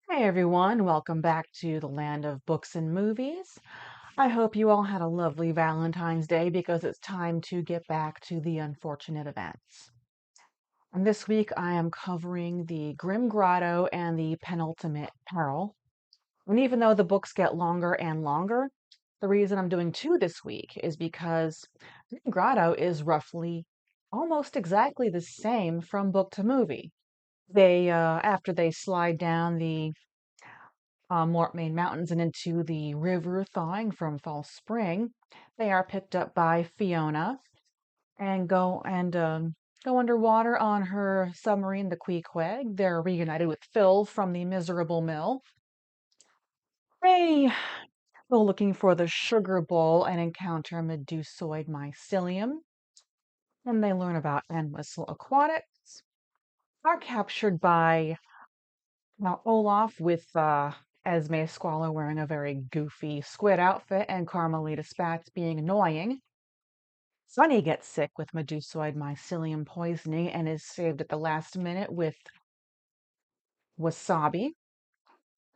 Hey everyone, welcome back to the land of books and movies. I hope you all had a lovely Valentine's Day because it's time to get back to the unfortunate events. And this week I am covering the Grim Grotto and the Penultimate Peril. And even though the books get longer and longer, the reason I'm doing two this week is because Grim Grotto is roughly almost exactly the same from book to movie. After they slide down the Main Mountains and into the river thawing from False Spring, they are picked up by Fiona and go underwater on her submarine, the Queequeg. They're reunited with Phil from the Miserable Mill. They go looking for the Sugar Bowl and encounter Medusoid mycelium, and they learn about Whistle Aquatics. Are captured by Olaf with Esme Squallow wearing a very goofy squid outfit and Carmelita Spatz being annoying. Sunny gets sick with medusoid mycelium poisoning and is saved at the last minute with wasabi.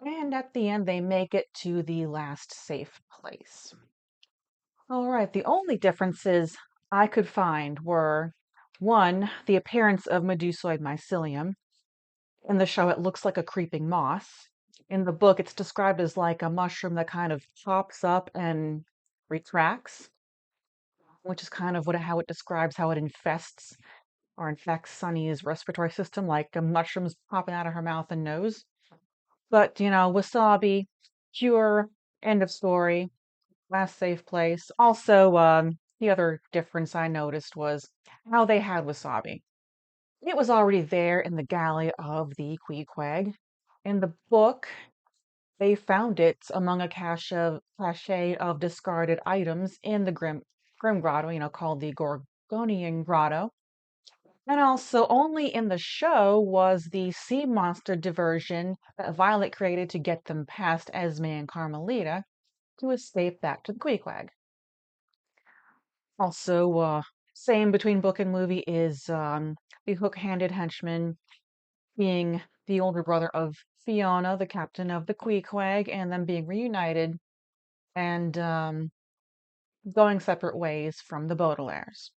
And at the end, they make it to the last safe place. All right, the only differences I could find were one, the appearance of medusoid mycelium. In the show, it looks like a creeping moss. In the book, it's described as like a mushroom that kind of pops up and retracts, which is kind of how it describes how it infests or infects Sunny's respiratory system, like mushrooms popping out of her mouth and nose. But, wasabi, cure, end of story, last safe place. Also, the other difference I noticed was how they had wasabi. It was already there in the galley of the Queequeg. In the book, they found it among a cache of discarded items in the Grim Grotto, called the Gorgonian Grotto. And also, only in the show was the sea monster diversion that Violet created to get them past Esme and Carmelita to escape back to the Queequeg. Also, same between book and movie is the hook-handed henchman being the older brother of Fiona, the captain of the Queequeg, and them being reunited and going separate ways from the Baudelaires.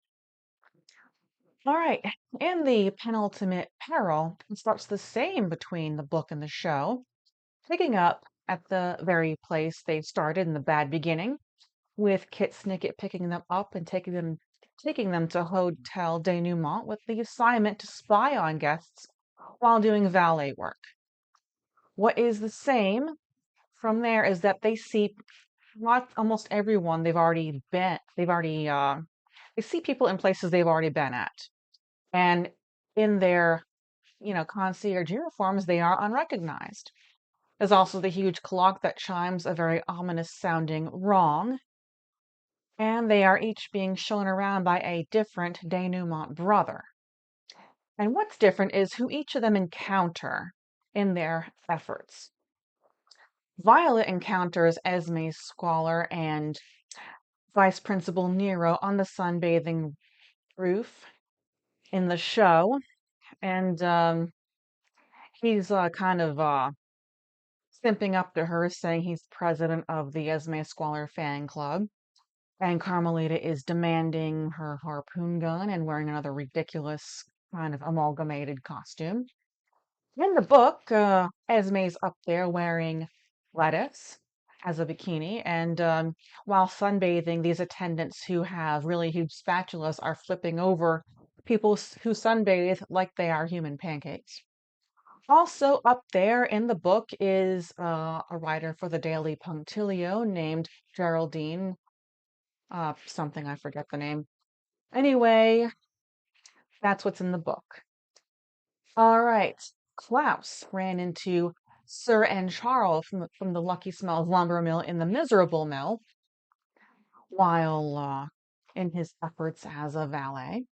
All right, in the penultimate peril, it starts the same between the book and the show, picking up at the very place they started in the bad beginning, with Kit Snicket picking them up and taking them to Hotel Denouement with the assignment to spy on guests while doing valet work. What is the same from there is that they see not almost everyone they see people in places they've already been at. And in their, concierge uniforms, they are unrecognized. There's also the huge clock that chimes a very ominous sounding wrong. And they are each being shown around by a different denouement brother. And what's different is who each of them encounter in their efforts. Violet encounters Esme's Squalor and Vice Principal Nero on the sunbathing roof in the show, and he's kind of simping up to her, saying he's president of the Esme Squalor fan club. And Carmelita is demanding her harpoon gun and wearing another ridiculous kind of amalgamated costume. In the book, Esme's up there wearing lettuce as a bikini, and while sunbathing, these attendants who have really huge spatulas are flipping over people who sunbathe like they are human pancakes. Also, up there in the book is a writer for the Daily Punctilio named Geraldine, something I forget the name. Anyway, that's what's in the book. All right. Klaus ran into Sir and Charles from the Lucky Smells lumber mill in the Miserable Mill while in his efforts as a valet.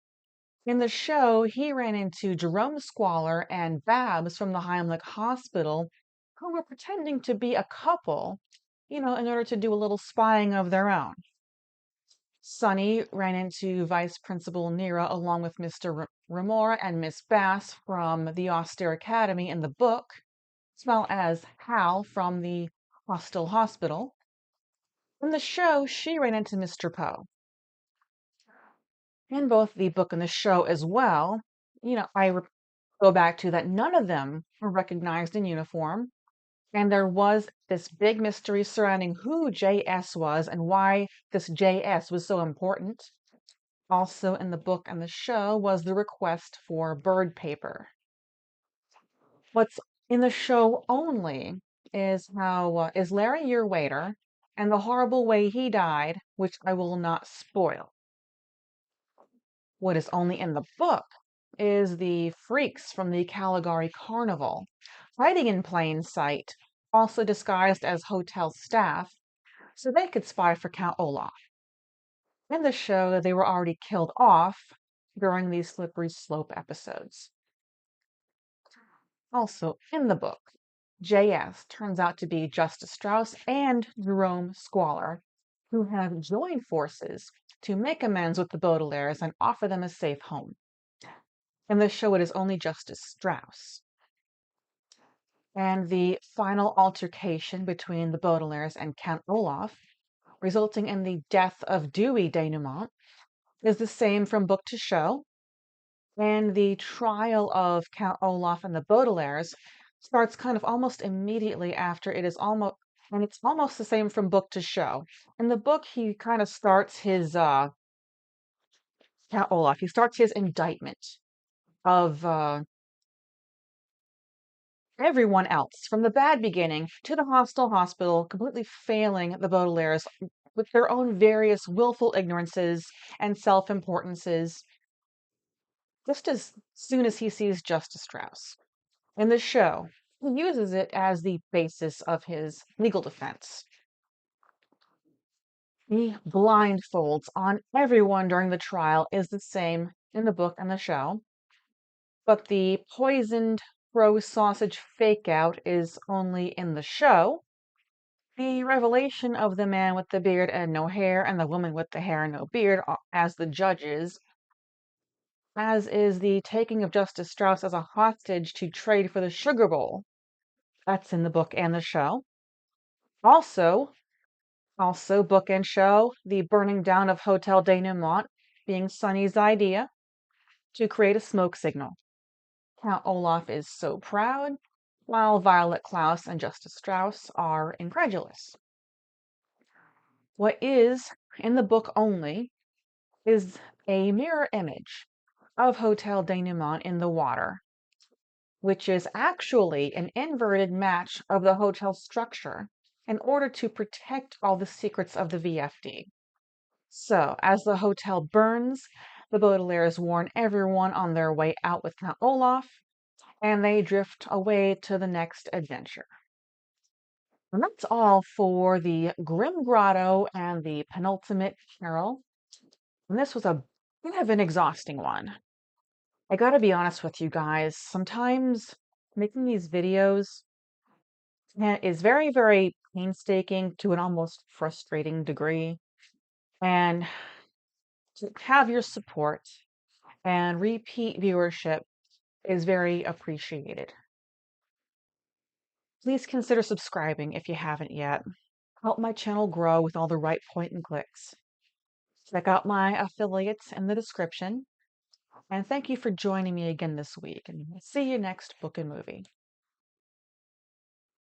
In the show, he ran into Jerome Squalor and Babs from the Heimlich Hospital, who were pretending to be a couple, in order to do a little spying of their own. Sunny ran into Vice Principal Nero along with Mr. Remora and Miss Bass from the Austere Academy in the book. as well as Hal from the hostile hospital. In the show, she ran into Mr. Poe. In both the book and the show as well, go back to that none of them were recognized in uniform. And there was this big mystery surrounding who JS was and why this JS was so important. Also in the book and the show was the request for bird paper. What's in the show only is Larry your waiter and the horrible way he died, which I will not spoil. What is only in the book is the freaks from the Caligari Carnival, hiding in plain sight, also disguised as hotel staff, so they could spy for Count Olaf. In the show, they were already killed off during these Slippery Slope episodes. Also, in the book, JS turns out to be Justice Strauss and Jerome Squalor, who have joined forces to make amends with the Baudelaires and offer them a safe home. In the show, it is only Justice Strauss. And the final altercation between the Baudelaires and Count Olaf, resulting in the death of Dewey denouement, is the same from book to show. And the trial of Count Olaf and the Baudelaires starts kind of almost immediately after and it's almost the same from book to show. In the book, he kind of starts his, Count Olaf, he starts his indictment of everyone else, from the bad beginning to the hostile hospital, completely failing the Baudelaires with their own various willful ignorances and self-importances, just as soon as he sees Justice Strauss. In the show, he uses it as the basis of his legal defense. The blindfolds on everyone during the trial is the same in the book and the show, but the poisoned crow sausage fake out is only in the show. The revelation of the man with the beard and no hair and the woman with the hair and no beard as the judges, as is the taking of Justice Strauss as a hostage to trade for the sugar bowl. That's in the book and the show. Also, book and show, the burning down of Hotel Denouement being Sonny's idea to create a smoke signal. Count Olaf is so proud, while Violet Klaus and Justice Strauss are incredulous. What is in the book only is a mirror image of Hotel Denouement in the water, which is actually an inverted match of the hotel structure in order to protect all the secrets of the VFD. So, as the hotel burns, the Baudelaires warn everyone on their way out with Count Olaf, and they drift away to the next adventure. And that's all for the Grim Grotto and the Penultimate Peril. And this was a bit of an exhausting one. I gotta be honest with you guys, sometimes making these videos is very, very painstaking to an almost frustrating degree. And to have your support and repeat viewership is very appreciated. Please consider subscribing if you haven't yet. Help my channel grow with all the right point and clicks. Check out my affiliates in the description. And thank you for joining me again this week. And see you next book and movie.